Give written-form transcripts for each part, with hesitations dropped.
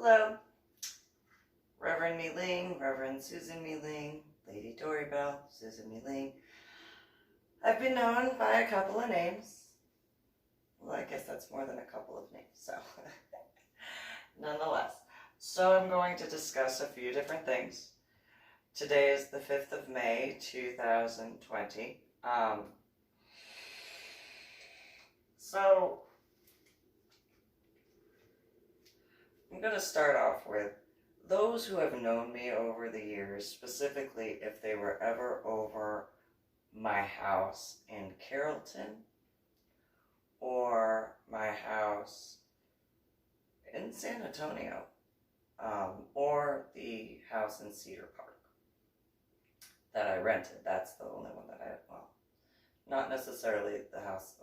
Hello, Reverend MeeLing, Reverend Susan MeeLing, Lady Dori, Belle, Susan MeeLing. I've been known by a couple of names. Well, I guess that's more than a couple of names, so nonetheless. So I'm going to discuss a few different things. Today is the 5th of May, 2020. So I'm going to start off with those who have known me over the years, specifically if they were ever over my house in Carrollton or my house in San Antonio, or the house in Cedar Park that I rented. That's the only one that not necessarily the house,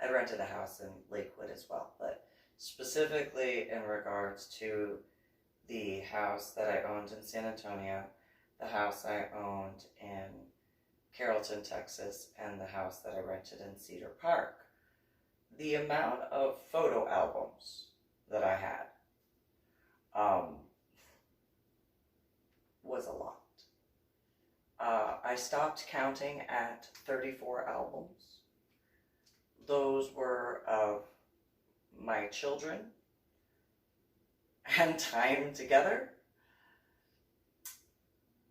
I rented a house in Lakewood as well, but specifically in regards to the house that I owned in San Antonio, the house I owned in Carrollton, Texas, and the house that I rented in Cedar Park. The amount of photo albums that I had was a lot. I stopped counting at 34 albums. Those were of my children and time together.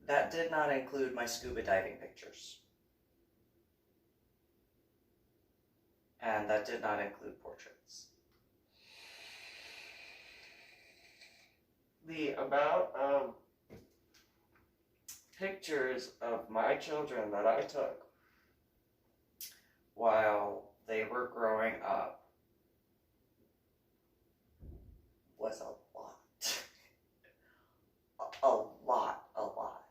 That did not include my scuba diving pictures. And that did not include portraits. The amount of pictures of my children that I took while they were growing up was a lot. a lot.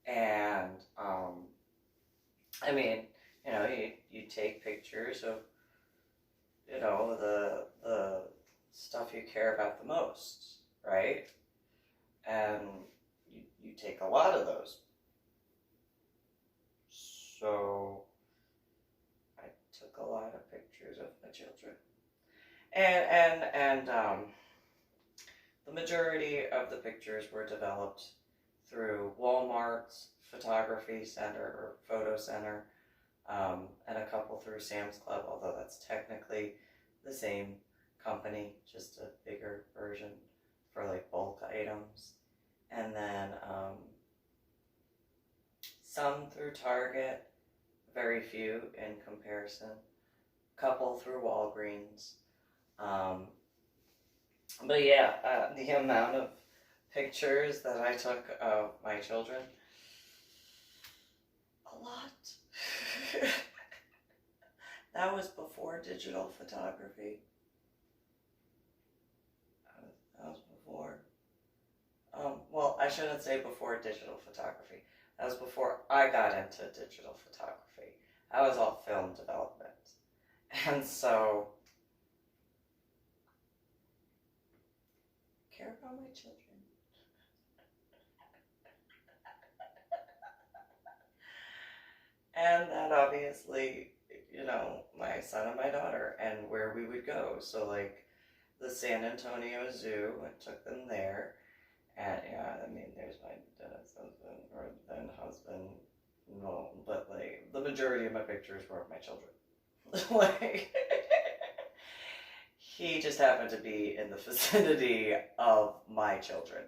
And, I mean, you know, you take pictures of, you know, the stuff you care about the most, right? And you take a lot of those. So I took a lot of pictures of my children. And the majority of the pictures were developed through Walmart's photography center or photo center, and a couple through Sam's Club, although that's technically the same company, just a bigger version for like bulk items. And then some through Target, very few in comparison, couple through Walgreens. But yeah, the amount of pictures that I took of my children, a lot. That was before digital photography. That was before. Well, I shouldn't say before digital photography. That was before I got into digital photography. That was all film development. And so, care about my children. And that obviously, you know, my son and my daughter and where we would go. So like the San Antonio Zoo, I took them there. And yeah, I mean, there's my dad's husband, or then husband, no, but like, the majority of my pictures were of my children. Like, he just happened to be in the vicinity of my children.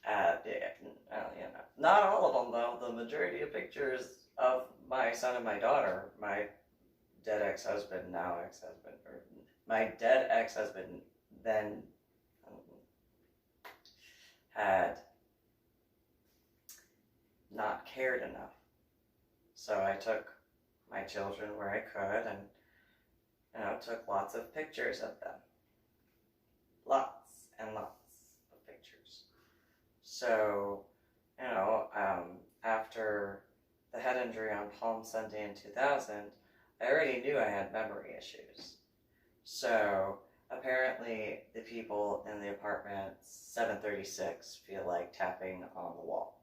Yeah, you know, not all of them though. The majority of pictures of my son and my daughter, my dead ex-husband, now ex-husband, or my dead ex-husband, then had not cared enough. So I took my children where I could and, you know, took lots of pictures of them. Lots and lots of pictures. So, you know, after the head injury on Palm Sunday in 2000, I already knew I had memory issues. So apparently the people in the apartment 736 feel like tapping on the wall.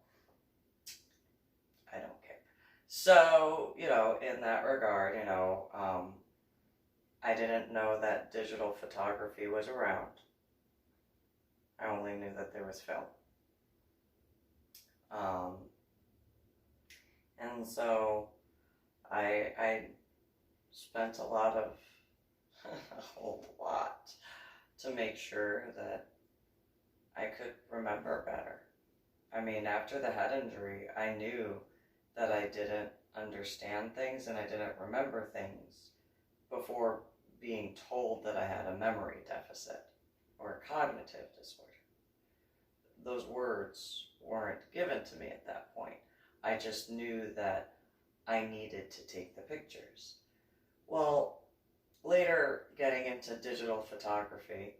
I don't care. So, you know, in that regard, you know, I didn't know that digital photography was around. I only knew that there was film. And so I spent a lot of, a whole lot, to make sure that I could remember better. I mean, after the head injury, I knew that I didn't understand things and I didn't remember things before being told that I had a memory deficit or a cognitive disorder. Those words weren't given to me at that point. I just knew that I needed to take the pictures. Well, later getting into digital photography,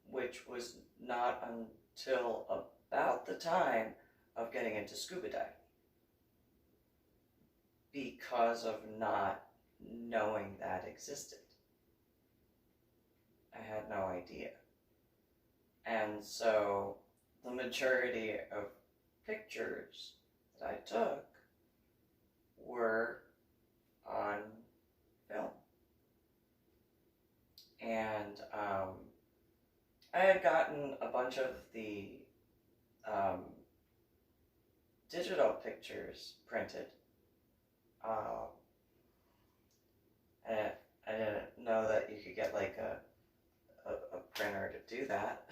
which was not until about the time of getting into scuba diving, because of not knowing that existed. I had no idea. And so the majority of pictures that I took were on film. And I had gotten a bunch of the digital pictures printed. And I didn't know that you could get like a printer to do that.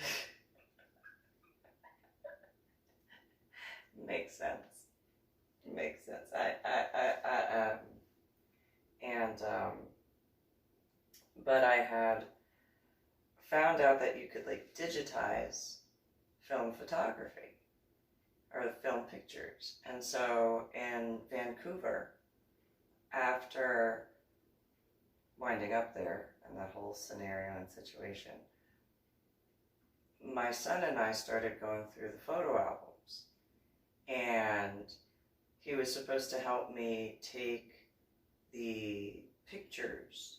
Makes sense. Makes sense. But I had found out that you could like digitize film photography or film pictures. And so in Vancouver, after winding up there and that whole scenario and situation, my son and I started going through the photo albums, and he was supposed to help me take the pictures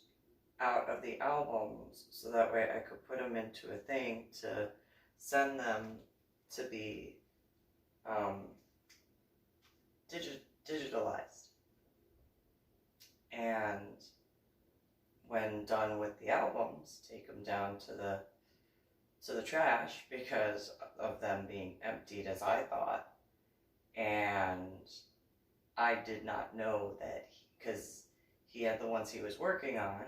out of the albums so that way I could put them into a thing to send them to be digitalized. And when done with the albums, take them down to the trash because of them being emptied, as I thought. And I did not know that, because he had the ones he was working on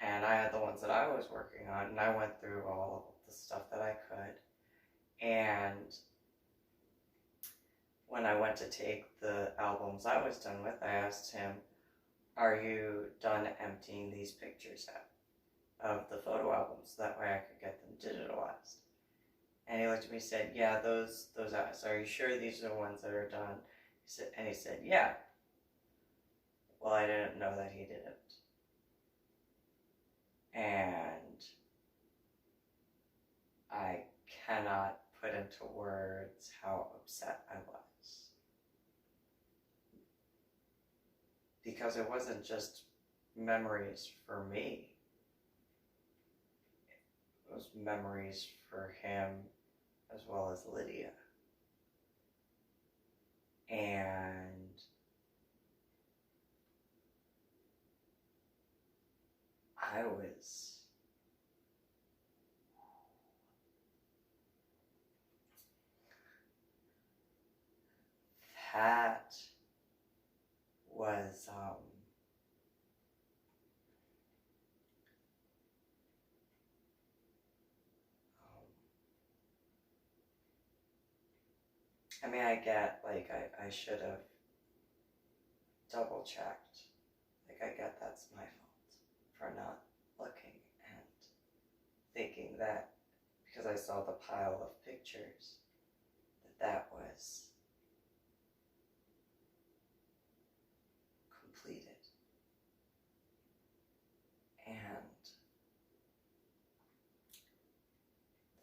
and I had the ones that I was working on, and I went through all of the stuff that I could. And when I went to take the albums I was done with, I asked him, "Are you done emptying these pictures out of the photo albums? That way I could get them digitalized." And he looked at me and said, "Yeah, those are. So are you sure these are the ones that are done?" He said, "Yeah." Well, I didn't know that he didn't. And I cannot put into words how upset I was. Because it wasn't just memories for me. It was memories for him as well as Lydia. And I was that was I mean, I get, like, I should have double checked. Like, I get that's my fault for not looking and thinking that because I saw the pile of pictures that was completed. And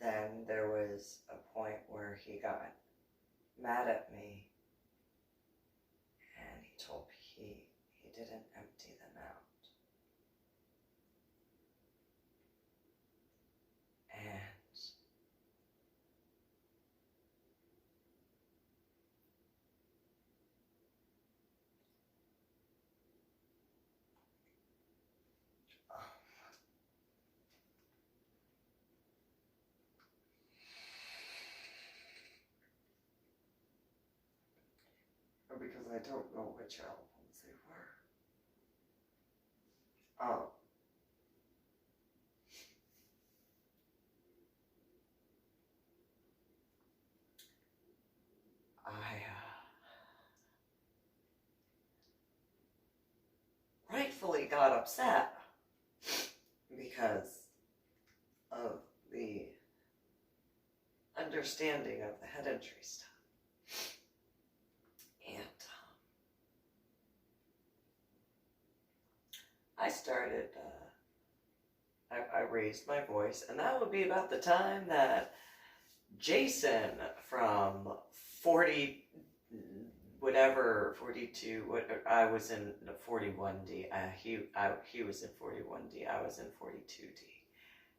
then there was a point where he got mad at me, and he told me he didn't empty them out. And I don't know which albums they were. I rightfully got upset because of the understanding of the head injury stuff. And I started, I raised my voice, and that would be about the time that Jason from 40, whatever, 42, I was in 41D, he was in 41D, I was in 42D,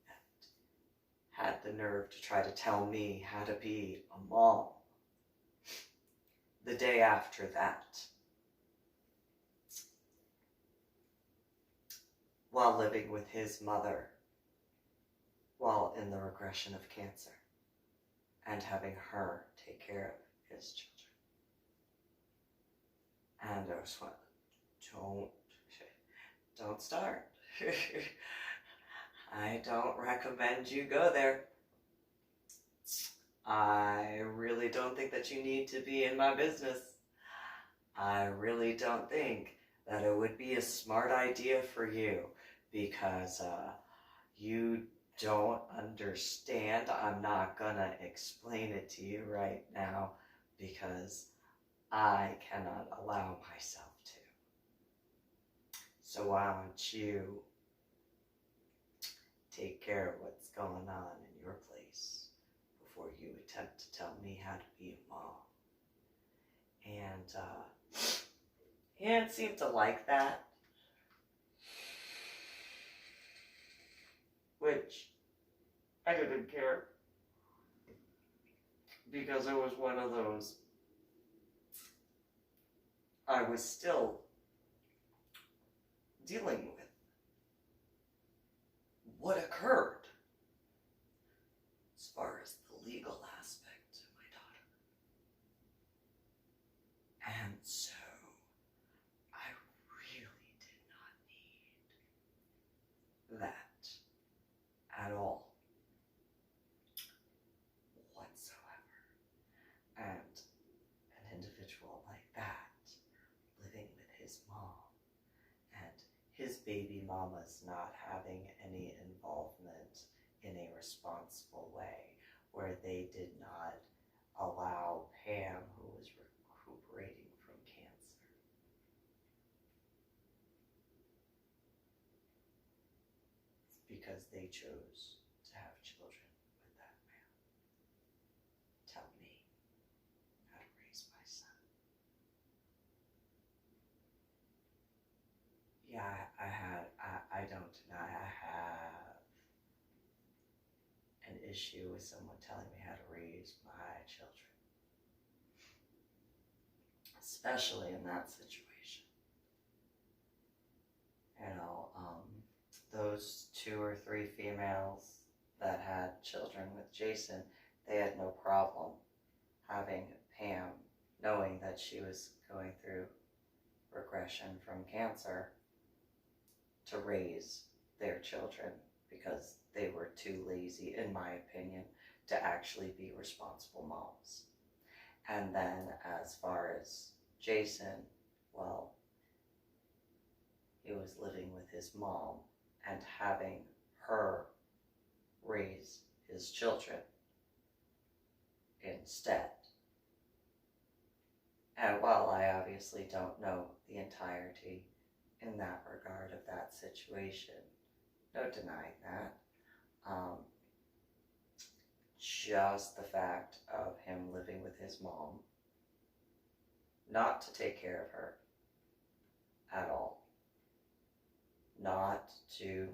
and had the nerve to try to tell me how to be a mom. The day after that, while living with his mother, while in the regression of cancer, and having her take care of his children. And I was like, don't start. I don't recommend you go there. I really don't think that you need to be in my business. I really don't think that it would be a smart idea for you, because you don't understand. I'm not gonna explain it to you right now because I cannot allow myself to. So why don't you take care of what's going on in your place before you attempt to tell me how to be a mom? And he didn't seem to like that, which I didn't care, because it was one of those, I was still dealing with what occurred as far as the legal aspect of my daughter. And so I really did not need that at all whatsoever. And an individual like that, living with his mom, and his baby mama's not having any involvement in a responsible way, where they did not allow Pam, who was recuperating from cancer, because they chose to have children with that man, tell me how to raise my son. Yeah, I don't deny I have an issue with someone telling me how to raise my children, especially in that situation. You know, those 2 or 3 females that had children with Jason, they had no problem having Pam, knowing that she was going through regression from cancer, to raise their children, because they were too lazy, in my opinion, to actually be responsible moms. And then as far as Jason, well, he was living with his mom and having her raise his children instead. And while I obviously don't know the entirety in that regard of that situation, no denying that, just the fact of him living with his mom, not to take care of her at all, not to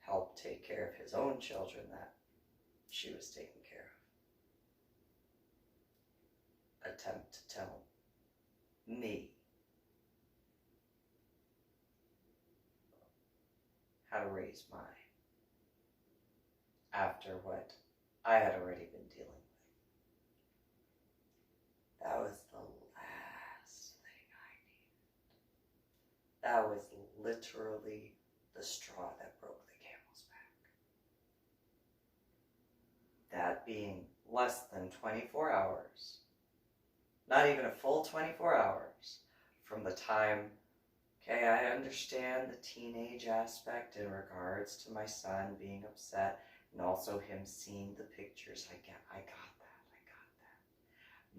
help take care of his own children that she was taking care of, attempt to tell me how to raise mine after what I had already been dealing with. That was the That was literally the straw that broke the camel's back. That being less than 24 hours, not even a full 24 hours from the time, okay, I understand the teenage aspect in regards to my son being upset and also him seeing the pictures. I got that.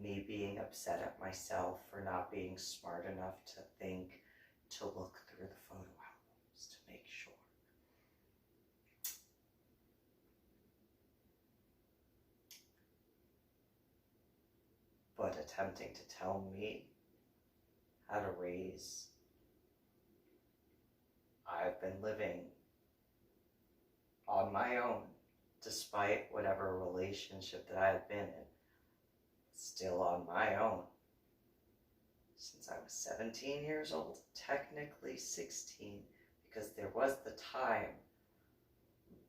Me being upset at myself for not being smart enough to think to look through the photo albums to make sure. But attempting to tell me how to raise, I've been living on my own despite whatever relationship that I have been in. Still on my own since I was 17 years old, technically 16, because there was the time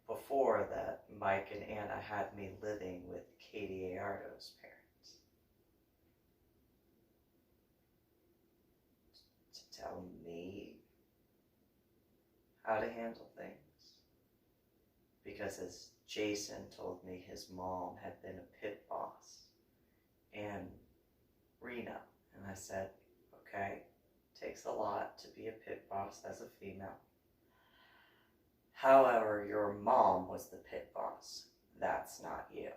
before that Mike and Anna had me living with Katie Ayardo's parents. To tell me how to handle things. Because as Jason told me, his mom had been a pit boss and Reno, and I said, okay, takes a lot to be a pit boss as a female. However, your mom was the pit boss. That's not you.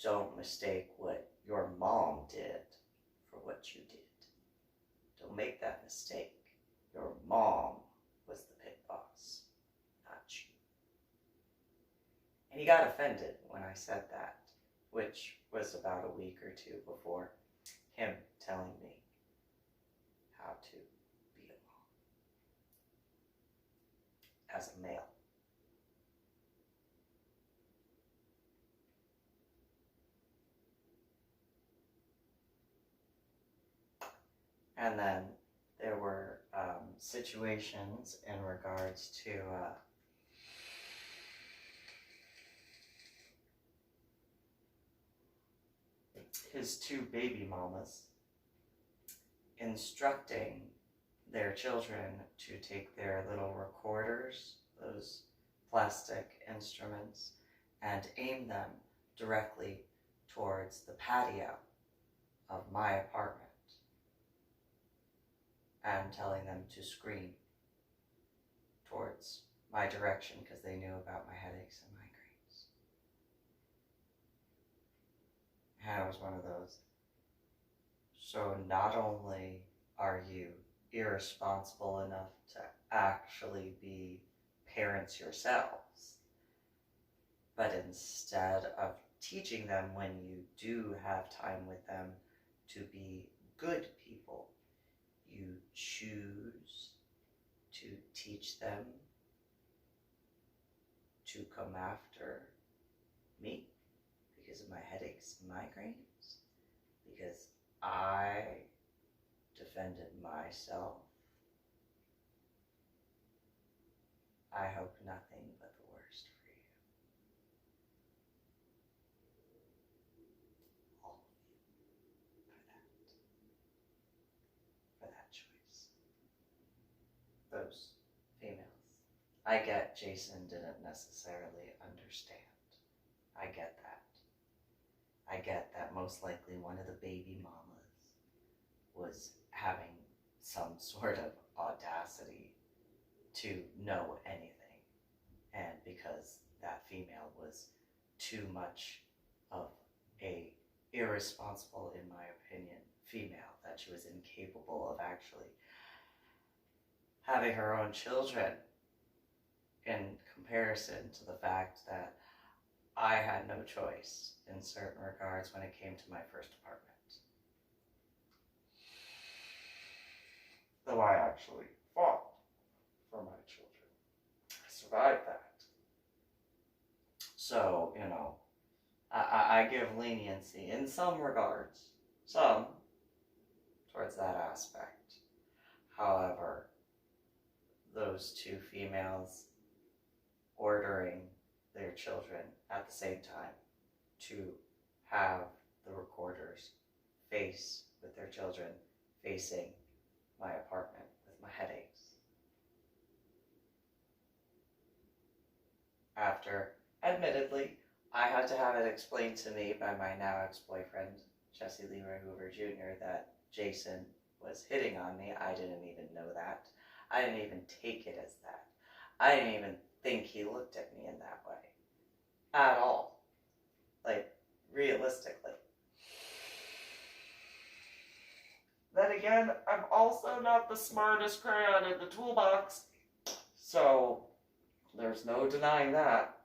Don't mistake what your mom did for what you did. Don't make that mistake. Your mom was the pit boss, not you. And he got offended when I said that, which was about a week or two before him telling me how to be a mom as a male. And then there were situations in regards to his two baby mamas instructing their children to take their little recorders, those plastic instruments, and aim them directly towards the patio of my apartment, and telling them to scream towards my direction because they knew about my headaches and migraines. And I was one of those. So not only are you irresponsible enough to actually be parents yourselves, but instead of teaching them when you do have time with them to be good people, you choose to teach them to come after me because of my headaches and migraines, because I defended myself. I hope nothing but the worst for you. All of you, for that choice. Those females. I get Jason didn't necessarily understand. I get that. I get that most likely one of the baby mamas was having some sort of audacity to know anything, and because that female was too much of a irresponsible, in my opinion, female, that she was incapable of actually having her own children, in comparison to the fact that I had no choice in certain regards when it came to my first apartment. Though I actually fought for my children. I survived that. So, you know, I give leniency in some regards, some, towards that aspect. However, those two females ordering their children at the same time to have the recorders face with their children facing my apartment after, admittedly, I had to have it explained to me by my now ex-boyfriend, Jesse Leroy Hoover Jr., that Jason was hitting on me. I didn't even know that. I didn't even take it as that. I didn't even think he looked at me in that way. At all. Like, realistically. Then again, I'm also not the smartest crayon in the toolbox. So, there's no denying that.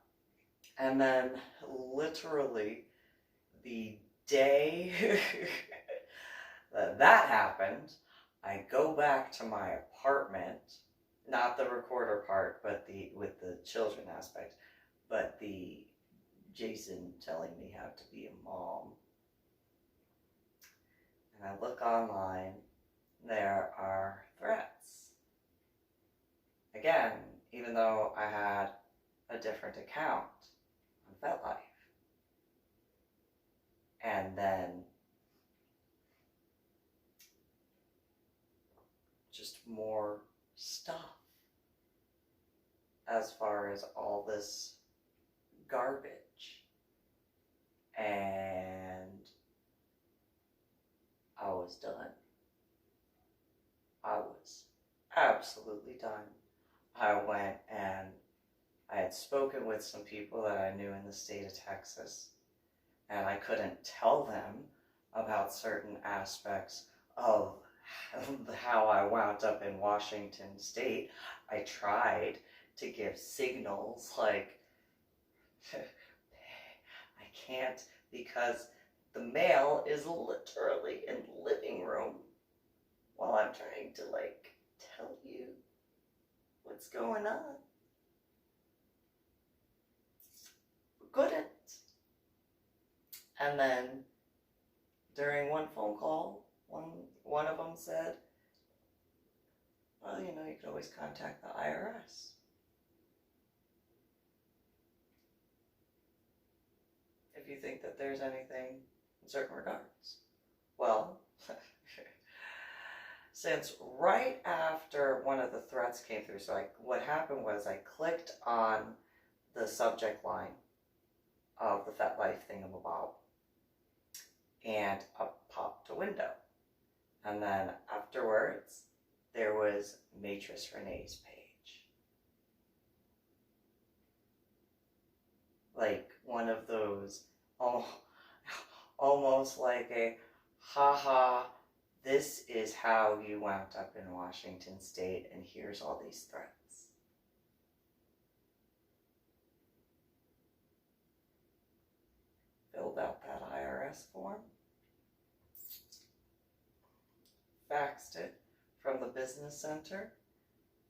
And then, literally, the day that happened, I go back to my apartment, not the recorder part, but with the children aspect, but the Jason telling me how to be a mom. And I look online, there are threats. Again, even though I had a different account on FetLife. And then just more stuff as far as all this garbage. And I was done. I was absolutely done. I went and I had spoken with some people that I knew in the state of Texas, and I couldn't tell them about certain aspects of how I wound up in Washington State. I tried to give signals like, I can't because the mail is literally in the living room while I'm trying to like tell you what's going on. Couldn't. And then during one phone call, one of them said, well, you know, you could always contact the IRS. If you think that there's anything in certain regards. Well, since right after one of the threats came through, so what happened was I clicked on the subject line of the FetLife thingamabob, and up popped a window. And then afterwards, there was Mattress Renee's page. Like one of those, almost like a, haha, this is how you wound up in Washington State, and here's all these threats. Filled out that IRS form, faxed it from the business center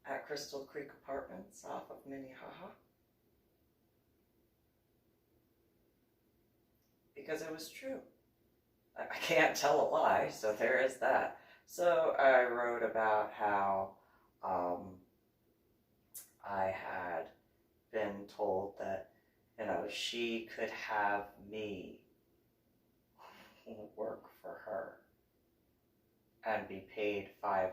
at Crystal Creek Apartments off of Minnehaha, because it was true. I can't tell a lie, so there is that. So I wrote about how I had been told that, you know, she could have me work for her and be paid $500.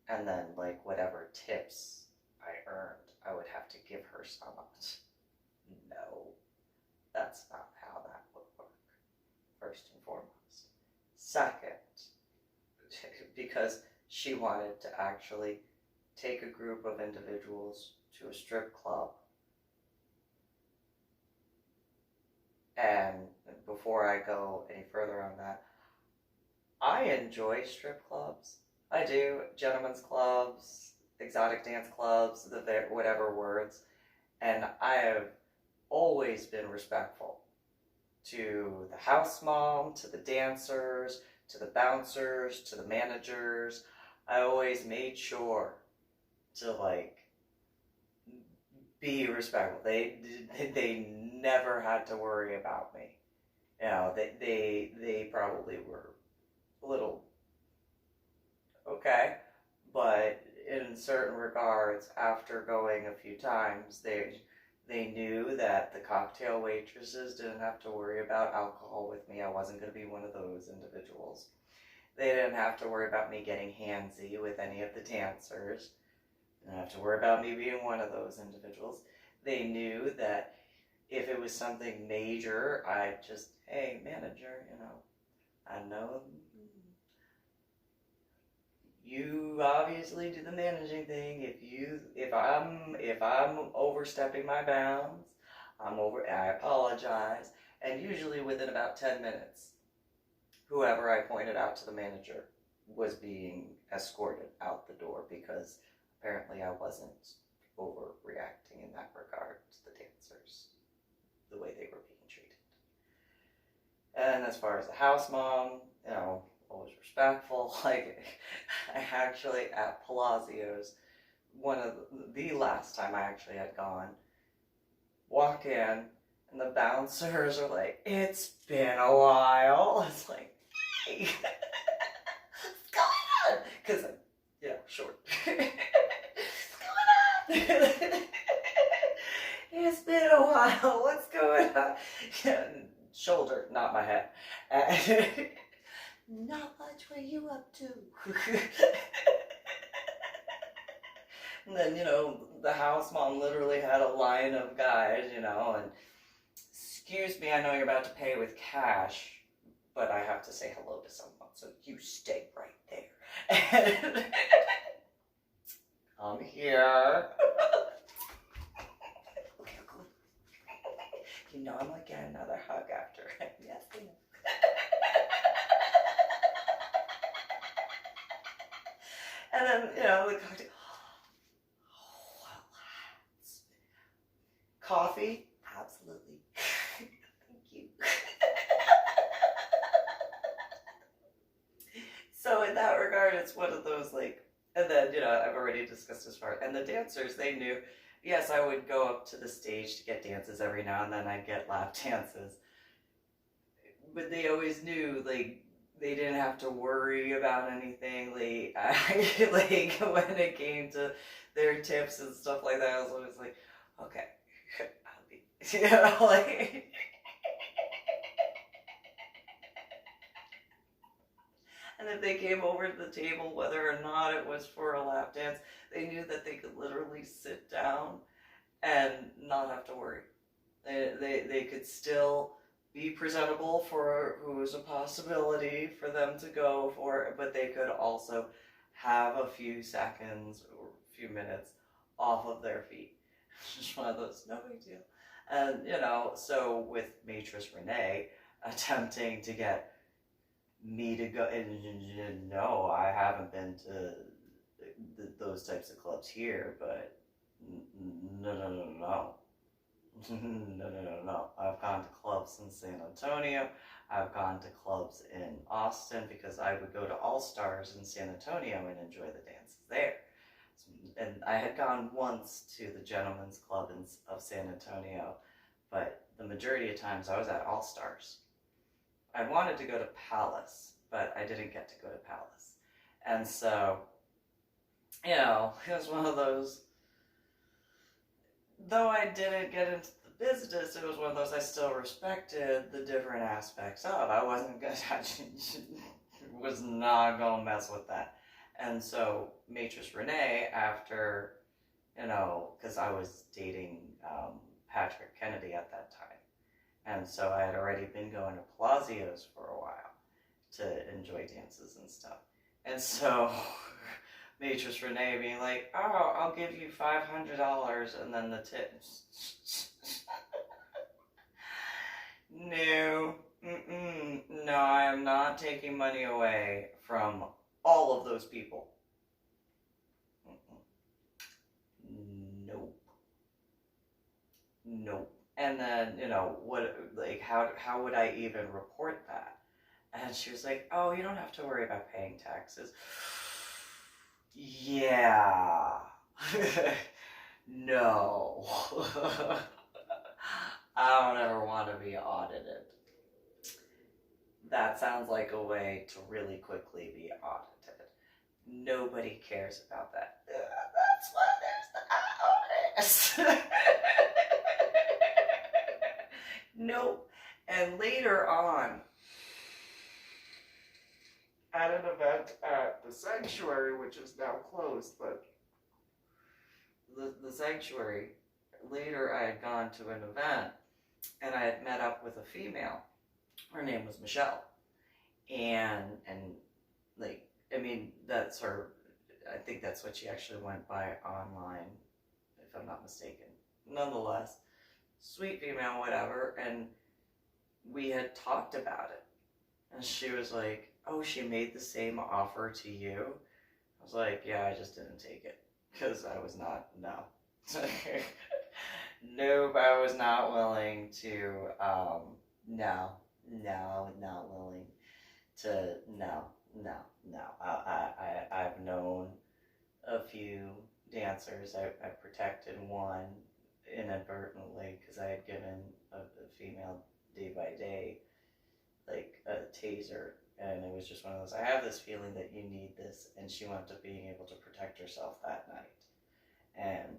And then, like, whatever tips I earned, I would have to give her some of it. No, that's not how that would work, first and foremost. Second, because she wanted to actually take a group of individuals to a strip club. And before I go any further on that, I enjoy strip clubs. I do. Gentlemen's clubs, exotic dance clubs, whatever words. And I have always been respectful to the house mom, to the dancers, to the bouncers, to the managers. I always made sure to, like, be respectful. They never had to worry about me. You know, they probably were a little okay, but in certain regards, after going a few times, they knew that the cocktail waitresses didn't have to worry about alcohol with me. I wasn't going to be one of those individuals. They didn't have to worry about me getting handsy with any of the dancers. Didn't have to worry about me being one of those individuals. They knew that if it was something major, I'd just, hey, manager, I know you obviously do the managing thing. If I'm overstepping my bounds, I apologize. And usually within about 10 minutes, whoever I pointed out to the manager was being escorted out the door because apparently I wasn't overreacting in that regard to the dancers, the way they were being treated. And as far as the house mom, always respectful. Like, I actually, at Palazzio's, one of the last time I actually had gone, walk in, and the bouncers are like, it's been a while. It's like, hey, what's going on? Because I'm, short. What's going on? It's been a while. What's going on? Shoulder, not my head. Not much. What are you up to? And then, the house mom literally had a line of guys, and excuse me, I know you're about to pay with cash, but I have to say hello to someone, so you stay right there. And I'm here. Okay. I'm like, get another hug after. Yes, I know. And then, the cocktail. Coffee? Absolutely. Thank you. So in that regard, it's one of those, like, and then, I've already discussed this part. And the dancers, they knew, yes, I would go up to the stage to get dances every now and then. I'd get lap dances. But they always knew, like, they didn't have to worry about anything. Like, when it came to their tips and stuff like that, I was always like, okay, I'll be, like. And if they came over to the table, whether or not it was for a lap dance, they knew that they could literally sit down and not have to worry. They could still be presentable for who was a possibility for them to go for, but they could also have a few seconds or a few minutes off of their feet. Just one of those, no big deal. And, so with Maitress Renee attempting to get me to go, and no, I haven't been to those types of clubs here, but no. No. I've gone to clubs in San Antonio. I've gone to clubs in Austin because I would go to All Stars in San Antonio and enjoy the dances there. And I had gone once to the Gentlemen's Club of San Antonio, but the majority of times I was at All Stars. I wanted to go to Palace, but I didn't get to go to Palace. And so, it was one of those. Though I didn't get into the business, it was one of those I still respected the different aspects of. I was not going to mess with that. And so, Maitress Renee, after, because I was dating Patrick Kennedy at that time. And so I had already been going to Palazzio's for a while to enjoy dances and stuff. And so Maitress Renee being like, oh, I'll give you $500 and then the tips. No, no, I am not taking money away from all of those people. Nope. And then, how would I even report that? And she was like, oh, you don't have to worry about paying taxes. Yeah. No. I don't ever want to be audited. That sounds like a way to really quickly be audited. Nobody cares about that. That's why there's the IRS. Nope. And later on, at an event at the Sanctuary, which is now closed, but the sanctuary, later I had gone to an event and I had met up with a female. Her name was Michelle. And like, I mean, that's her, I think that's what she actually went by online, if I'm not mistaken. Nonetheless, sweet female, whatever, and we had talked about it. And she was like, oh, she made the same offer to you? I was like, yeah, I just didn't take it. Because I was not, no. Nope, I was not willing to, no, not willing to, no. I've known a few dancers. I protected one inadvertently because I had given a female day by day like a taser, and it was just one of those, I have this feeling that you need this, and she wound up being able to protect herself that night and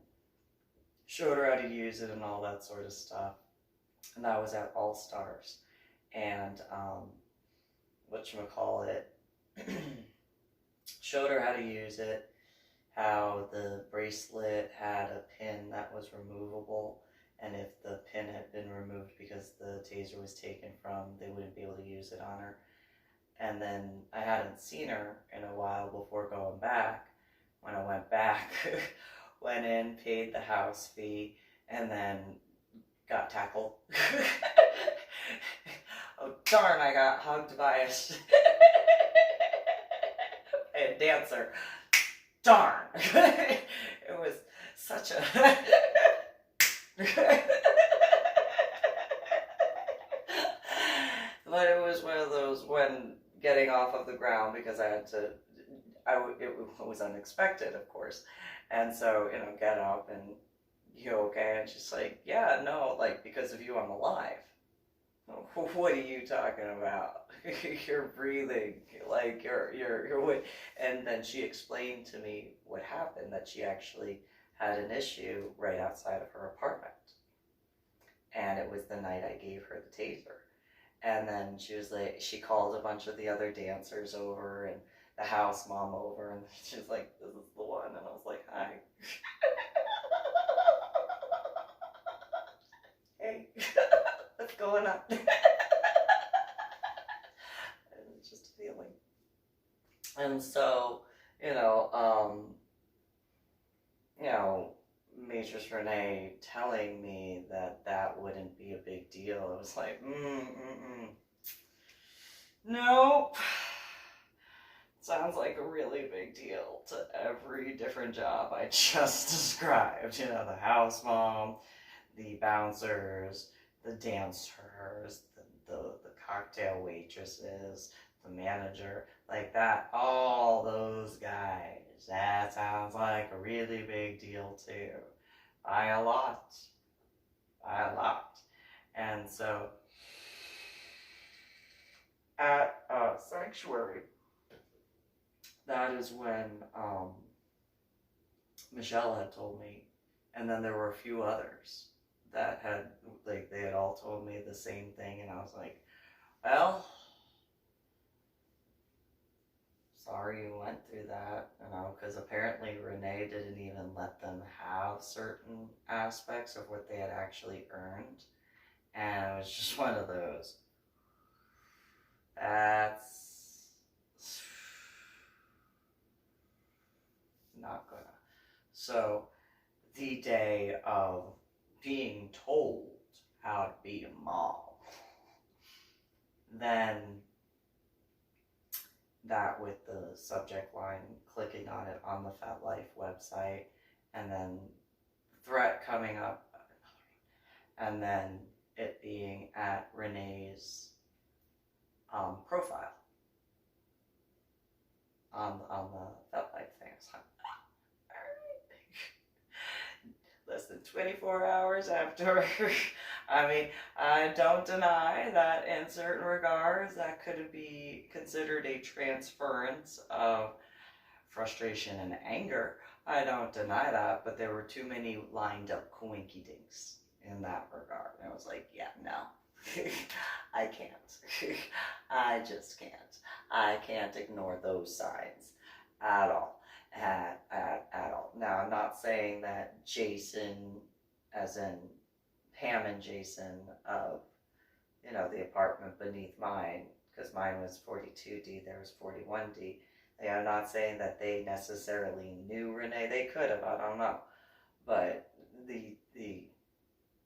showed her how to use it and all that sort of stuff. And that was at All Stars, and whatchamacallit, showed her how to use it, how the bracelet had a pin that was removable, and if the pin had been removed because the taser was taken from, they wouldn't be able to use it on her. And then I hadn't seen her in a while before going back. When I went back, went in, paid the house fee, and then got tackled. Oh darn, I got hugged by a dancer. Darn. It was such a but it was one of those, when getting off of the ground, because I had to, it was unexpected, of course, and so, you know, get up and, you okay? And she's like, yeah, no, like, because of you, I'm alive. What are you talking about? You're breathing, like, you're what? And then she explained to me what happened, that she actually had an issue right outside of her apartment. And it was the night I gave her the taser. And then she was like, she called a bunch of the other dancers over and the house mom over, and she was like, this is the one. And I was like, hi. Hey, what's going on? It's just a feeling. And so, you know, Matrix Renee telling me that that wouldn't be a big deal. I was like, nope. Sounds like a really big deal to every different job I just described. You know, the house mom, the bouncers, the dancers, the cocktail waitresses, the manager, like that. All those guys. That sounds like a really big deal too. By a lot. And so, at Sanctuary, that is when Michelle had told me, and then there were a few others that had, like, they had all told me the same thing, and I was like, well, sorry you went through that, you know, because apparently Renee didn't even let them have certain aspects of what they had actually earned, and it was just one of those, that's not gonna. So, the day of being told how to be a mom, then that with the subject line, clicking on it on the FetLife website, and then threat coming up, and then it being at Renee's profile on the FetLife thing. So, less than 24 hours after. I mean, I don't deny that in certain regards that could be considered a transference of frustration and anger. I don't deny that, but there were too many lined up coinkydinks in that regard. And I was like, yeah, no, I can't. I just can't. I can't ignore those signs at all. At all. now I'm not saying that Jason, as in Pam and Jason of, the apartment beneath mine, because mine was 42D, there was 41D. I'm not saying that they necessarily knew Renee. They could have, I don't know. But the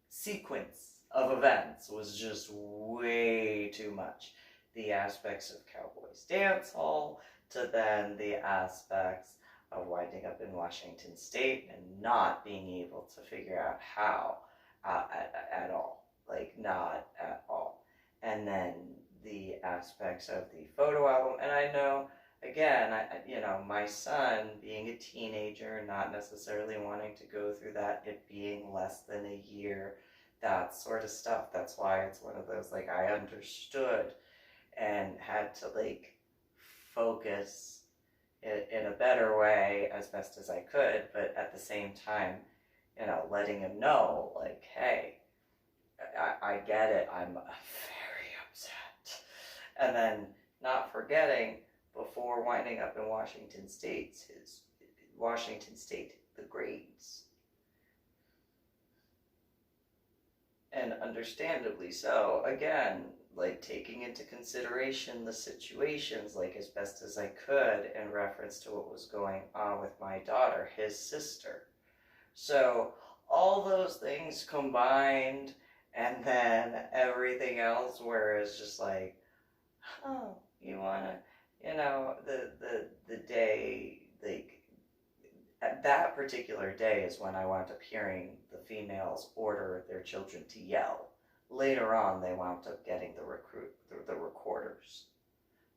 sequence of events was just way too much. The aspects of Cowboys Dance Hall to then the aspects of winding up in Washington State and not being able to figure out how at all. Like, not at all. And then the aspects of the photo album. And I know, again, my son being a teenager, not necessarily wanting to go through that, it being less than a year, that sort of stuff. That's why it's one of those, like, I understood and had to, like, focus in a better way as best as I could, but at the same time, letting him know, like, hey, I get it, I'm very upset. And then not forgetting, before winding up in Washington State, the grades. And understandably so, again, like taking into consideration the situations, like as best as I could in reference to what was going on with my daughter, his sister. So all those things combined, and then everything else where it's just like, oh, you wanna, the day, like, at that particular day is when I wound up hearing the females order their children to yell. Later on, they wound up getting the recorders.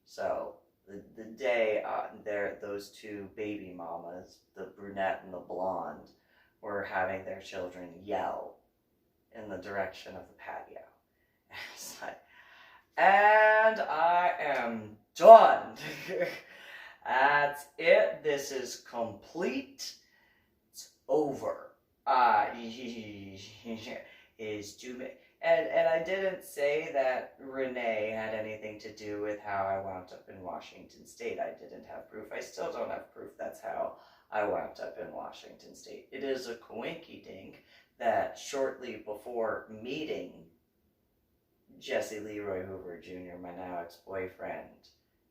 So the day those two baby mamas, the brunette and the blonde, were having their children yell in the direction of the patio. And it's like, and I am done. That's it. This is complete. It's over. Is too many. And I didn't say that Renee had anything to do with how I wound up in Washington State. I didn't have proof. I still don't have proof that's how I wound up in Washington State. It is a coinky-dink that shortly before meeting Jesse Leroy Hoover Jr., my now ex-boyfriend,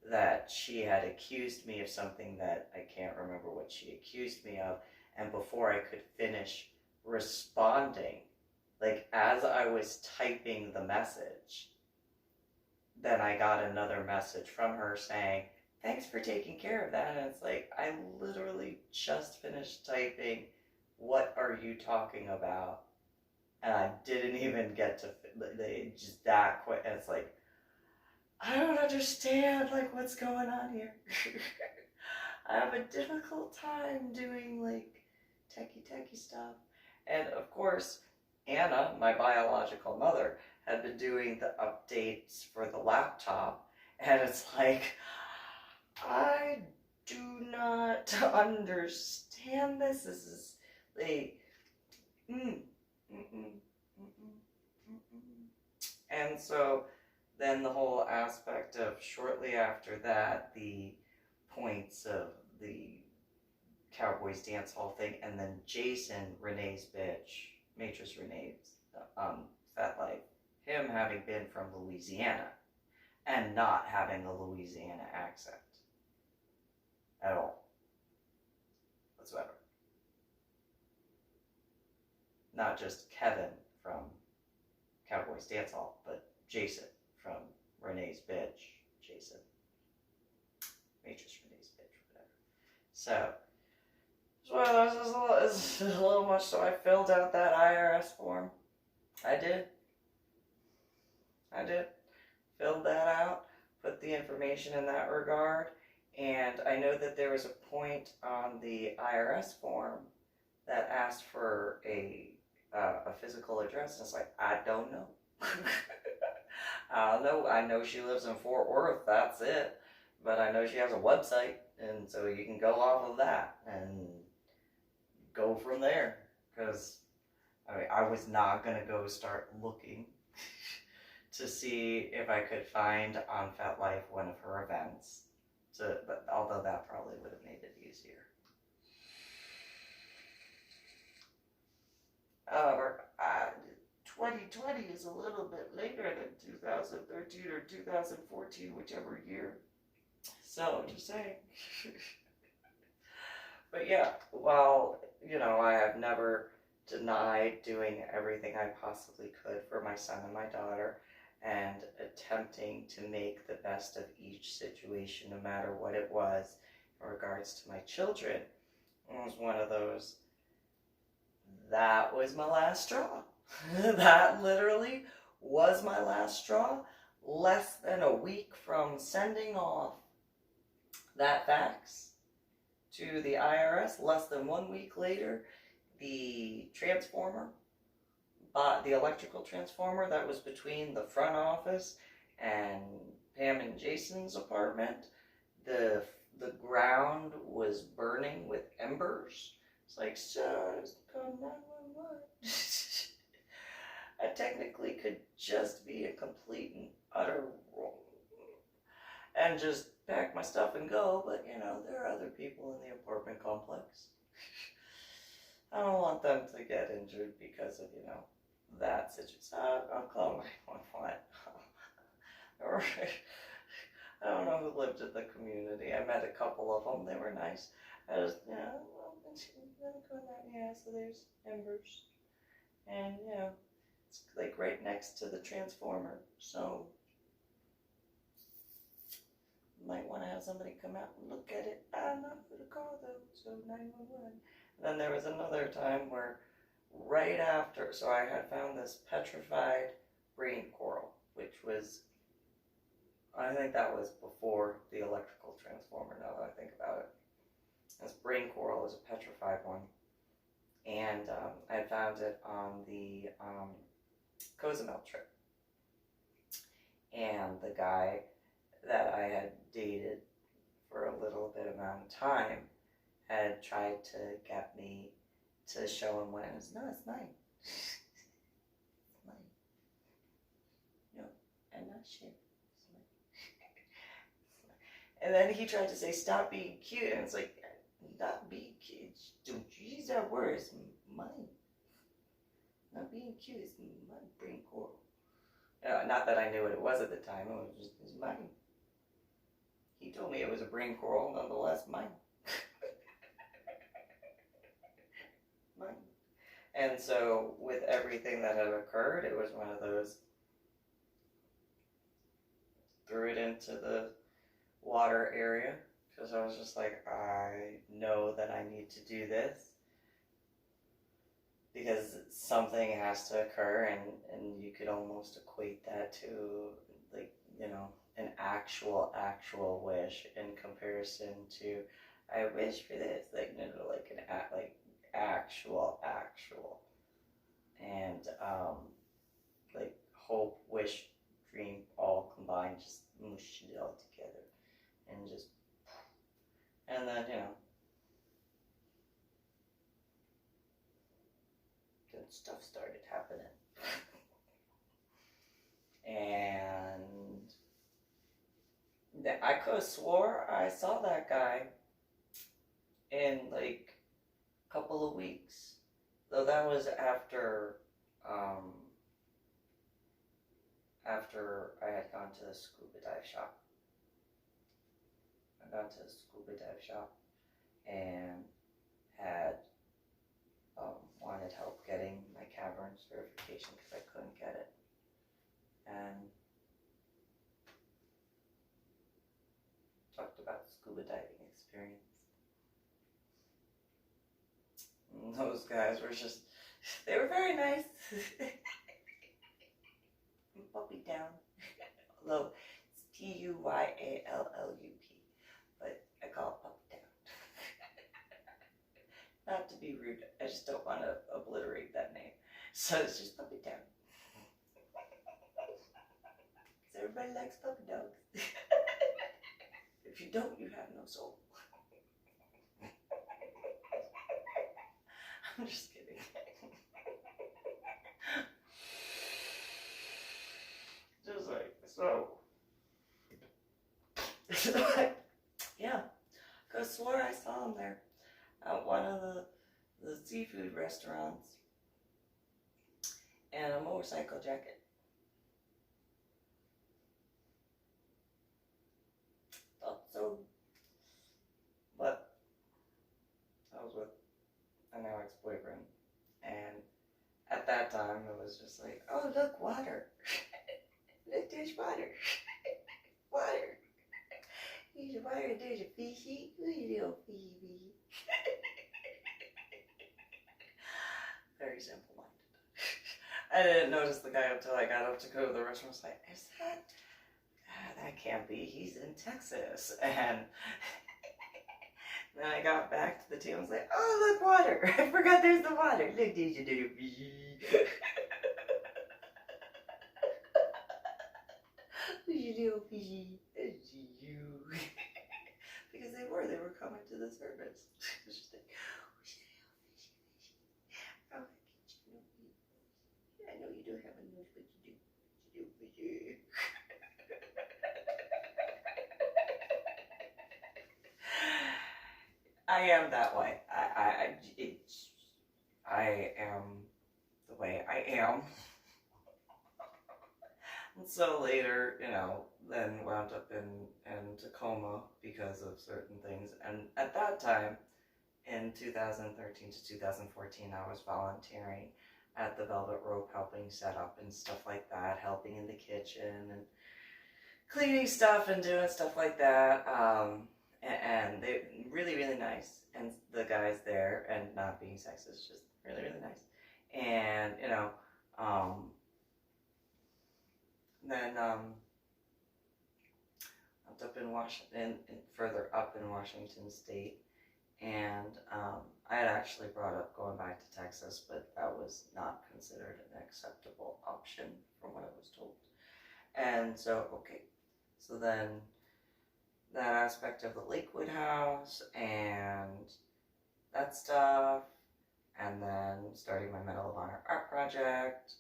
that she had accused me of something that I can't remember what she accused me of, and before I could finish responding, like as I was typing the message, then I got another message from her saying, thanks for taking care of that. And it's like, I literally just finished typing, what are you talking about? And I didn't even get to, just that quick. And it's like, I don't understand, like, what's going on here. I have a difficult time doing, like, techie stuff. And, of course, Anna, my biological mother, had been doing the updates for the laptop. And it's like, I do not understand this. This is, like, And so then the whole aspect of shortly after that, the points of the Cowboys Dance Hall thing, and then Jason, Renee's bitch, Matrix Renee's, fetlife, him having been from Louisiana and not having a Louisiana accent at all whatsoever. Not just Kevin from Cowboys Dance Hall, but Jason from Renee's bitch, Jason. Matrix Renee's bitch, whatever. So, it's a little much, so I filled out that IRS form. I did. Filled that out, put the information in that regard, and I know that there was a point on the IRS form that asked for a physical address, and it's like, I don't know. I don't know. I know she lives in Fort Worth, that's it. But I know she has a website, and so you can go off of that and go from there. Because, I was not going to go start looking to see if I could find on FetLife one of her events. But although that probably would have made it easier. However, 2020 is a little bit later than 2013 or 2014, whichever year. So, just saying. But yeah, while, I have never denied doing everything I possibly could for my son and my daughter and attempting to make the best of each situation, no matter what it was, in regards to my children, it was one of those, that was my last straw. That literally was my last straw. Less than a week from sending off that fax to the IRS, less than 1 week later, the transformer, the electrical transformer that was between the front office and Pam and Jason's apartment, the ground was burning with embers. It's like, sir, it's called 911. I technically could just be a complete and utter wrong and just pack my stuff and go, but there are other people in the apartment complex. I don't want them to get injured because of, that situation. I'll call 911. I don't know who lived in the community. I met a couple of them. They were nice. I was, so there's embers. And, it's like right next to the transformer. So, you might want to have somebody come out and look at it. I don't know who to call though, so 911. And then there was another time where right after, so I had found this petrified brain coral, which was, I think that was before the electrical transformer, now that I think about it. This brain coral is a petrified one. And I found it on the Cozumel trip. And the guy that I had dated for a little bit amount of time had tried to get me to show him when it was, no, it's mine. It's mine. No, I'm not sure. It's mine. And then he tried to say, stop being cute. And it's like, not being cute. Don't you use that word. It's mine. Not being cute. It's my brain coral. Not that I knew what it was at the time. It was just, it's mine. He told me it was a brain coral, nonetheless, mine. Mine. And so, with everything that had occurred, it was one of those, threw it into the water area, because I was just like, I know that I need to do this, because something has to occur, and you could almost equate that to, like, an actual wish in comparison to, I wish for this, like, no, like an actual, and like hope, wish, dream, all combined, just mush it all together, and just, and then then stuff started happening, and I could have swore I saw that guy in like a couple of weeks. Though that was after I had gone to the scuba dive shop. I got to the scuba dive shop and had wanted help getting my cavern certification because I couldn't get it. And talked about scuba diving experience. And those guys were just, they were very nice. Puppy down. Although it's Puyallup, but I call it puppy down. Not to be rude, I just don't want to obliterate that name. So it's just puppy down. Because everybody likes puppy dogs. If you don't, you have no soul. I'm just kidding. Just like, so. Yeah. Because swore I saw him there at one of the seafood restaurants. and a motorcycle jacket. Thought so. But I was with a now ex-boyfriend, and at that time it was just like, oh look, water. Look, there's water. Water. There's water, there's a fishy. Look at little fishy. Very simple-minded. I didn't notice the guy until I got up to go to the restroom. I was like, is that? That can't be. He's in Texas. And then I got back to the table and was like, oh, look, water. I forgot there's the water. Look, there's your little fishy. Who's your little fishy? It's you. Because they were coming to the service. It was just like, who's your little fishy, fishy? Oh, I know you don't have a nose, but you do. You do, fishy. I am that way. I am the way I am. And so later, you know, then wound up in Tacoma because of certain things. And at that time, in 2013 to 2014, I was volunteering at the Velvet Rope, helping set up and stuff like that, helping in the kitchen and cleaning stuff and doing stuff like that. And they're really, really nice. And the guys there, and not being sexist, just really, really nice. And, you know, then up in Washington, further up in Washington State, and I had actually brought up going back to Texas, but that was not considered an acceptable option from what I was told. And so, okay, so then that aspect of the Lakewood house and that stuff, and then starting my Medal of Honor art project,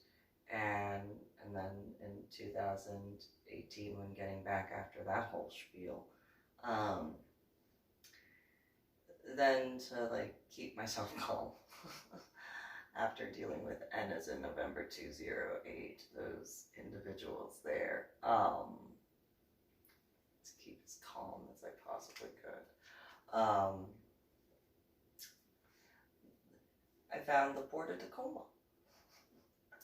and then in 2018, when getting back after that whole spiel, then to like keep myself calm after dealing with N as in November 208, those individuals there, to keep as calm as I possibly could. I found the Port of Tacoma.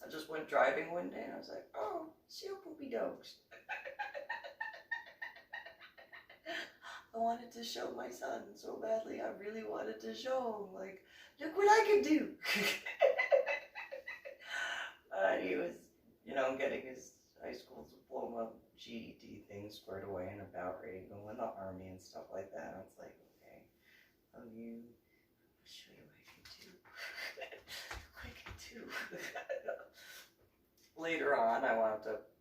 I just went driving one day and I was like, oh, seal poopy dogs. I wanted to show my son so badly. I really wanted to show him, like, look what I can do. He was, you know, getting his high school diploma GED thing squared away and about ready to go in the Army and stuff like that. And it's like, okay, love you. I'll show you what I can do. What I can do. Later on, I wound up,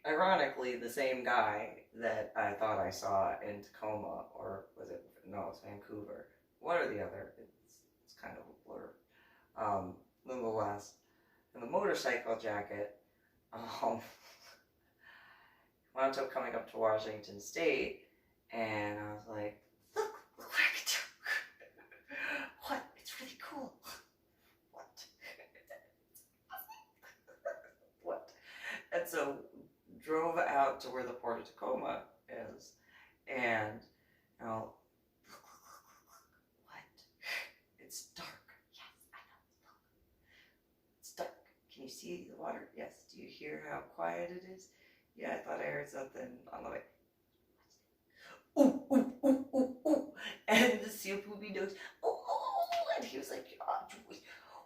ironically, the same guy that I thought I saw in Tacoma, or was it, no, it's Vancouver, one or the other, it's kind of a blur. Nonetheless, in the motorcycle jacket, wound up coming up to Washington State, and I was like, look what I can do. What? It's really cool. What? What? And so, drove out to where the Port of Tacoma is, and, you know, look, what? It's dark. Yes, I know. Look. It's dark. Can you see the water? Yes. Do you hear how quiet it is? Yeah, I thought I heard something on the way. Ooh, ooh, ooh, ooh, ooh. And the seal poopy dogs, ooh, ooh, ooh. And he was like, oh,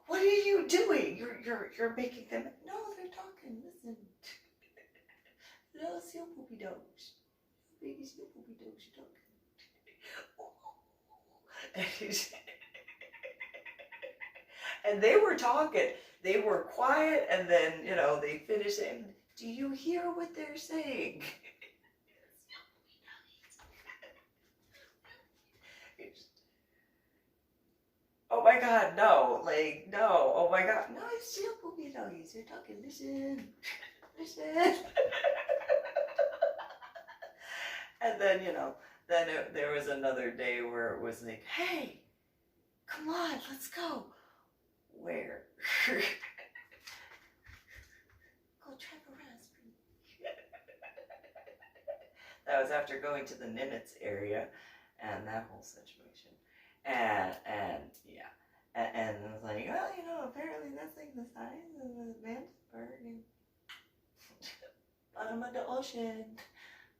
what are you doing? You're making them, no, they're talking, listen. Little seal poopy dogs. Baby seal poopy dogs, you're talking. And they were talking. They were quiet, and then, you know, they finished saying, do you hear what they're saying? Oh my God, no. Like, no. Oh my God. No, it's seal poopy doggies. They're talking. Listen. Listen. And then, you know, there was another day where it was like, hey, come on, let's go. Where? Go try for raspberry. That was after going to the Nimitz area and that whole situation. And yeah. And I was like, well, you know, apparently that's like the size of the Vandenberg and bottom of the ocean.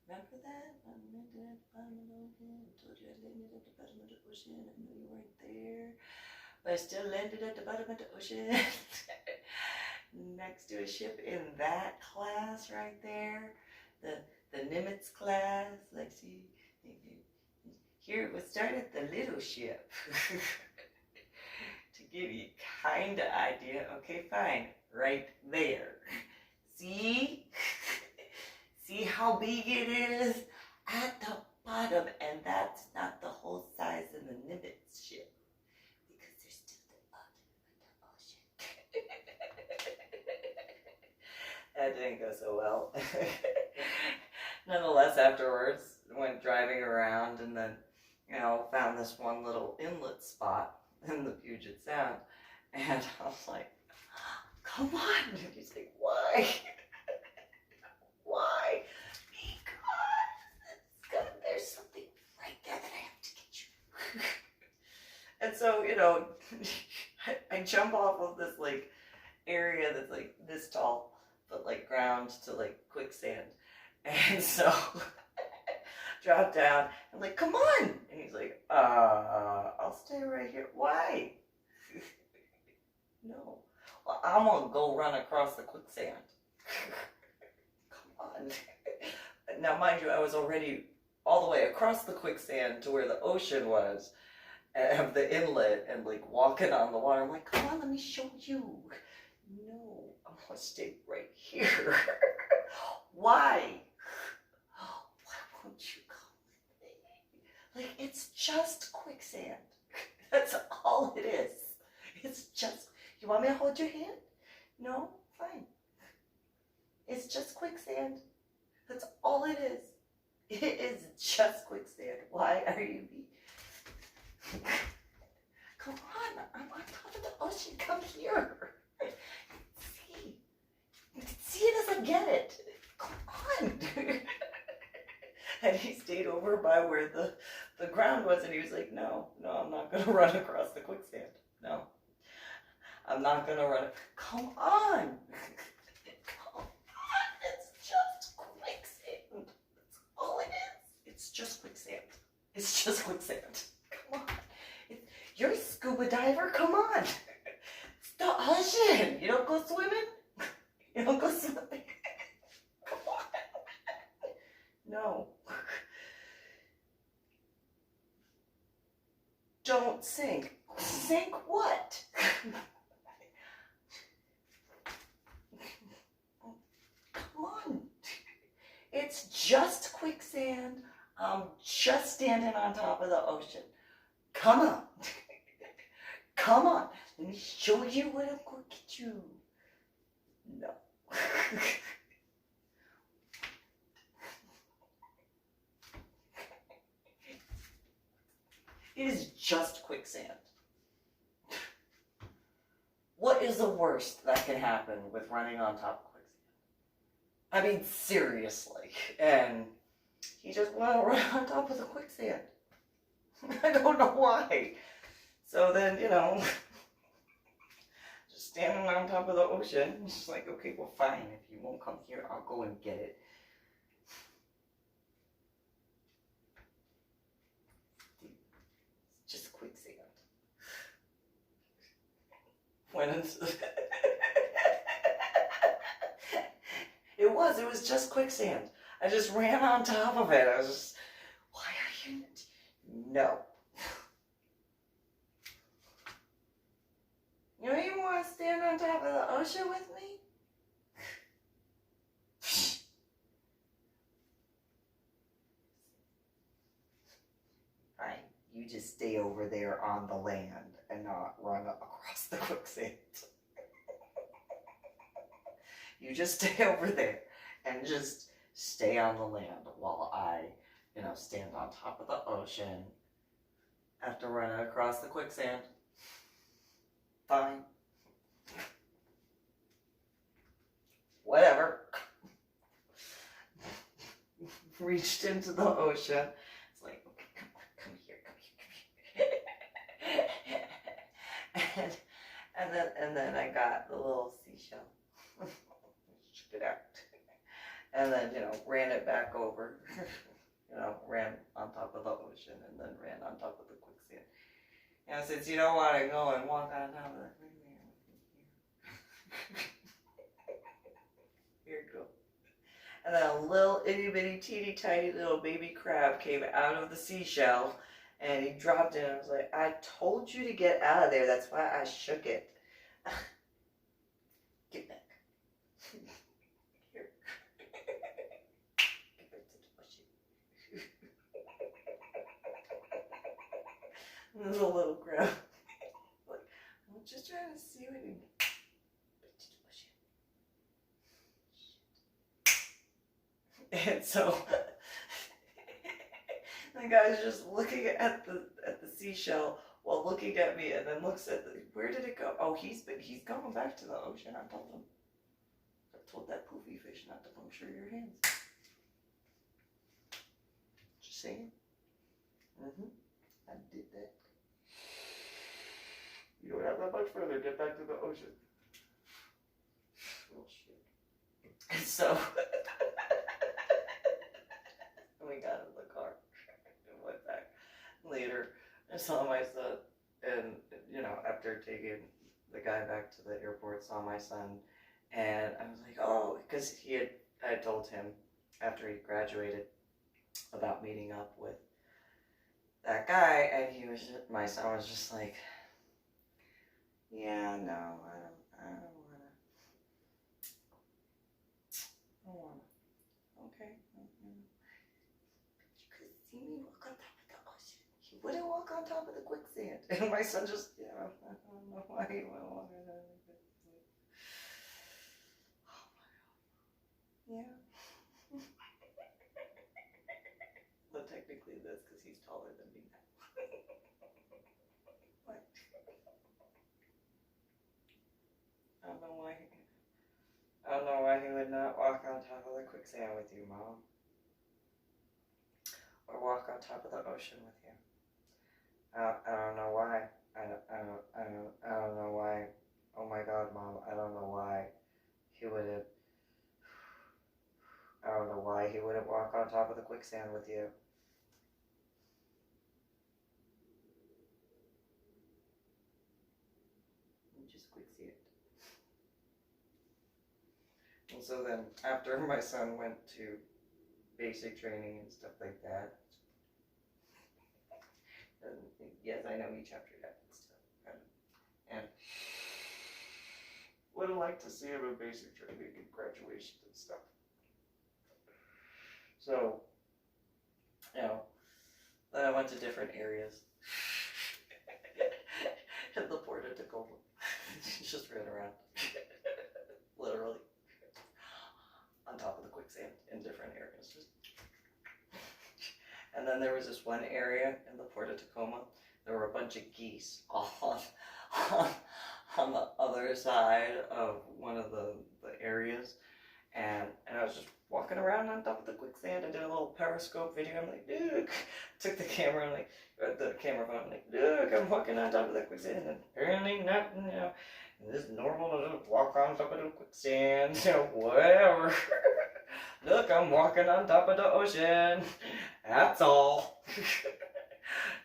Remember that? I landed at the bottom of the ocean. I told you I landed at the bottom of the ocean. I know you weren't there. But I still landed at the bottom of the ocean. Next to a ship in that class right there. The Nimitz class. Like, see, here it was started the little ship. To give you kind of idea. Okay, fine. Right there. See? See how big it is? At the bottom. And that's not the whole size of the Nimitz ship. Because there's still the bottom of the ocean. That didn't go so well. Nonetheless, afterwards, went driving around and then, you know, found this one little inlet spot in the Puget Sound. And I was like, come on. And he's like, why? Why? Because there's something right there that I have to get you. And so, you know, I jump off of this, like, area that's, like, this tall, but, like, ground to, like, quicksand. And so, drop down. I'm like, come on. And he's like, I'll stay right here. Why? No. Well, I'm going to go run across the quicksand. Come on. Now, mind you, I was already all the way across the quicksand to where the ocean was, of the inlet, and like walking on the water. I'm like, come on, let me show you. No, I'm going to stay right here. Why? Why won't you come with me? Like, it's just quicksand. That's all it is. It's just, you want me to hold your hand? No? Fine. It's just quicksand. That's all it is. It is just quicksand. Why are you Come on, I'm on top of the ocean. Come here. See. See, it doesn't get it. Come on. And he stayed over by where the ground was, and he was like, no, I'm not going to run across the quicksand. No. I'm not going to run. Come on. Come on. It's just quicksand. That's all it is. It's just quicksand. It's just quicksand. Come on. You're a scuba diver. Come on. It's the ocean. You don't go swimming? You don't go swimming? Come on. No. Don't sink. Sink what? Come on. It's just quicksand. I'm just standing on top of the ocean. Come on. Come on. Let me show you what I'm going to get you. No. It is just quicksand. What is the worst that can happen with running on top of quicksand? I mean, seriously. And he just wanted to run on top of the quicksand. I don't know why. So then, you know, just standing on top of the ocean, it's like, okay, well, fine. If you won't come here, I'll go and get it. It's just quicksand. When it's it was just quicksand. I just ran on top of it. I was just, why are you? No. You don't even want to stand on top of the ocean with me? Fine. You just stay over there on the land and not run across the quicksand. You just stay over there and just stay on the land while I, you know, stand on top of the ocean after running across the quicksand. Fine. whatever. Reached into the ocean. It's like, okay, come here. And then I got the little seashell. Spit it out. And then, ran it back over. Ran on top of the ocean and then ran on top of the quicksand. And since you don't want to go and walk on top of the quicksand, here you go. And then a little itty bitty teeny tiny little baby crab came out of the seashell and he dropped in and I was like, I told you to get out of there, that's why I shook it. Get back. Here. Get back to the ocean. And there's a little crab. Like, I'm just trying to see what he And so the guy's just looking at the seashell while looking at me, and then looks at where did it go? Oh, he's going back to the ocean. I told him. I told that poofy fish not to puncture your hands. Just saying. I did that. You don't have that much further. Get back to the ocean. Oh shit. And so we got in the car and went back later. I saw my son, and after taking the guy back to the airport, saw my son, and I was like, oh, because I told him after he graduated about meeting up with that guy, and my son was just like, yeah, no, I don't wanna. Okay. You could see me walk on top of the ocean. He wouldn't walk on top of the quicksand. And my son just, I don't know why he went walking on the quicksand. Oh my God. Yeah. But technically this, because he's taller than me now. What? I don't know why he would not walk on top of the quicksand with you, Mom. Or walk on top of the ocean with you. I don't know why. I don't know why. Oh my God, Mom, I don't know why he wouldn't. I don't know why he wouldn't walk on top of the quicksand with you. Just quicksand. And so then, after my son went to basic training and stuff like that, and yes, I know he chaptered that and stuff, and would have liked to see him in basic training and graduation and stuff. So, then I went to different areas in the port of Tacoma. Just ran around, literally, on top of the quicksand in different areas. And then there was this one area in the port of Tacoma. There were a bunch of geese all on the other side of one of the areas, and I was just walking around on top of the quicksand. I did a little periscope video. I'm like, dude, took the camera and the camera phone. I'm like, dude, I'm walking on top of the quicksand, and apparently nothing, it's normal to just walk on top of the quicksand, whatever. Look, I'm walking on top of the ocean. That's all.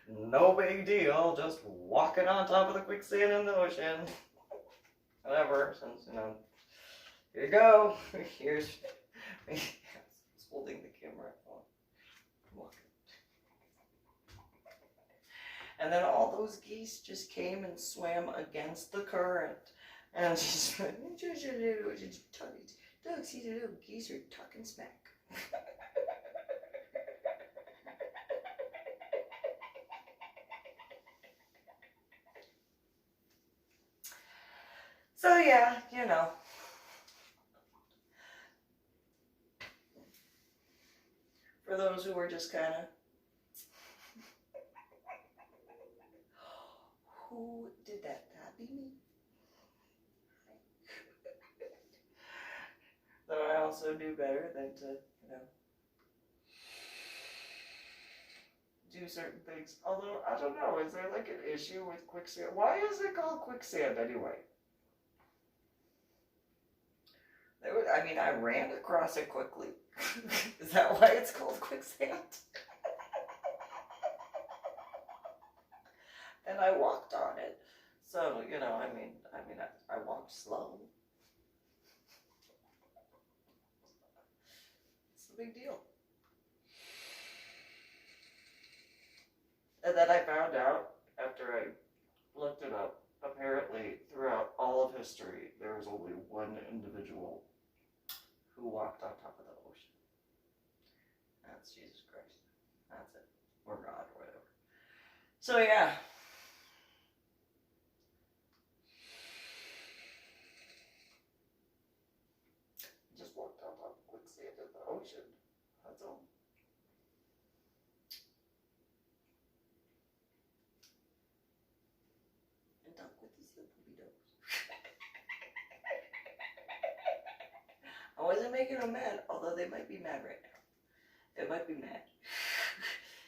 No big deal, just walking on top of the quicksand in the ocean. Whatever, since, here you go. Here's I was holding the camera phone. I'm walking. And then all those geese just came and swam against the current. And just look, see the little geese are talking smack. So yeah, for those who were just kind of, who did that? That'd be me. also do better than to, you know, do certain things. Although, I don't know, is there like an issue with quicksand? Why is it called quicksand anyway? I mean, I ran across it quickly. Is that why it's called quicksand? And I walked on it. So, you know, I mean, I walked slow. It's a big deal. And then I found out, after I looked it up, apparently throughout all of history, there was only one individual who walked on top of the ocean. That's Jesus Christ. That's it. Or God, or whatever. So yeah. Just walked on top of quicksand in the ocean. That's all. And dunk with these little poopy dogs. I wasn't making them mad, although they might be mad right now. They might be mad.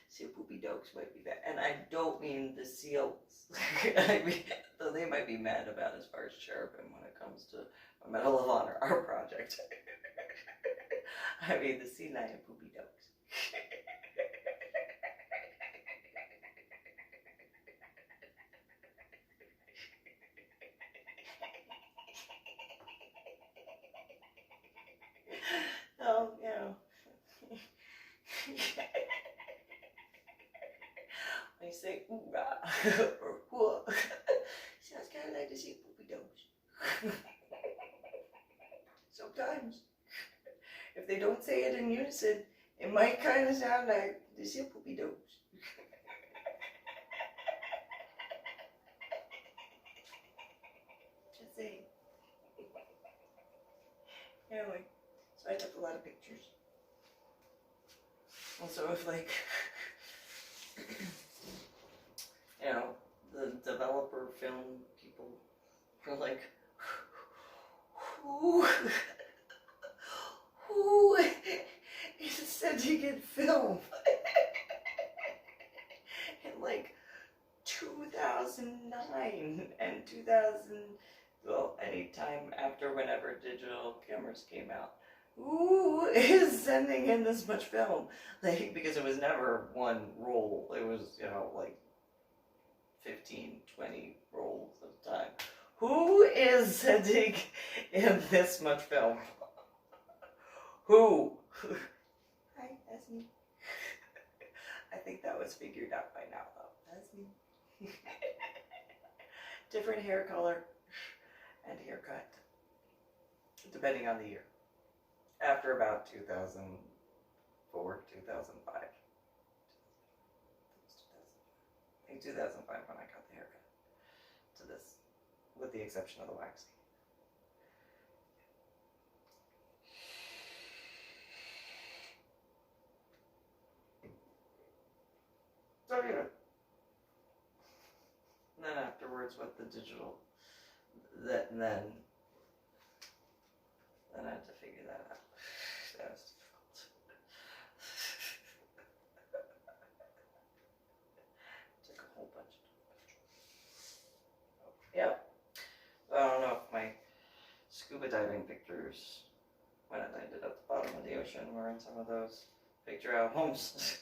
Seal poopy dogs might be mad. And I don't mean the seals. I mean, though they might be mad about as far as cherubim when it comes to a Medal of Honor, our project. I mean the sea lion poopy dogs. Oh, you know. When you say oorah or whoa, sounds kind of like to see poopy dogs. Sometimes, if they don't say it in unison, it might kind of sound like to see poopy dogs. Just saying. Anyway, so I took a lot of pictures. Also, if like, you know, the developer film people were like, who is sending in film in like 2009 and 2000, well, anytime after whenever digital cameras came out. Who is sending in this much film? Like, because it was never one roll. It was, you know, like 15, 20 rolls at a time. Who is sending in this much film? Who? Hi, that's me. I think that was figured out by now, though. That's me. Different hair color and haircut, depending on the year. After about 2004, 2005. I think 2005 when I got the haircut to this, with the exception of the waxing. So yeah. And then afterwards with the digital, then I had to figure that out. That was difficult. Took a whole bunch of pictures. Yep. I don't know if my scuba diving pictures, when I landed at the bottom of the ocean, were in some of those picture albums.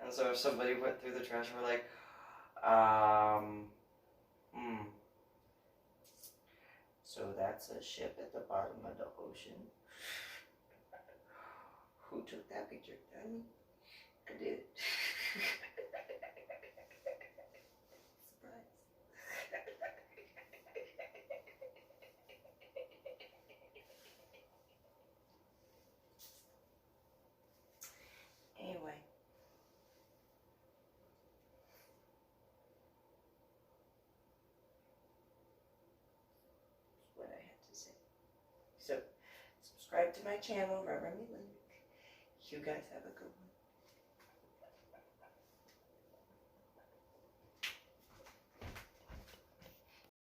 And so if somebody went through the trash and were like, so that's a ship at the bottom of the ocean. Who took that picture? I did. Surprise. Anyway. That's what I had to say. So, subscribe to my channel, Reverend MeeLing. You guys have a good one.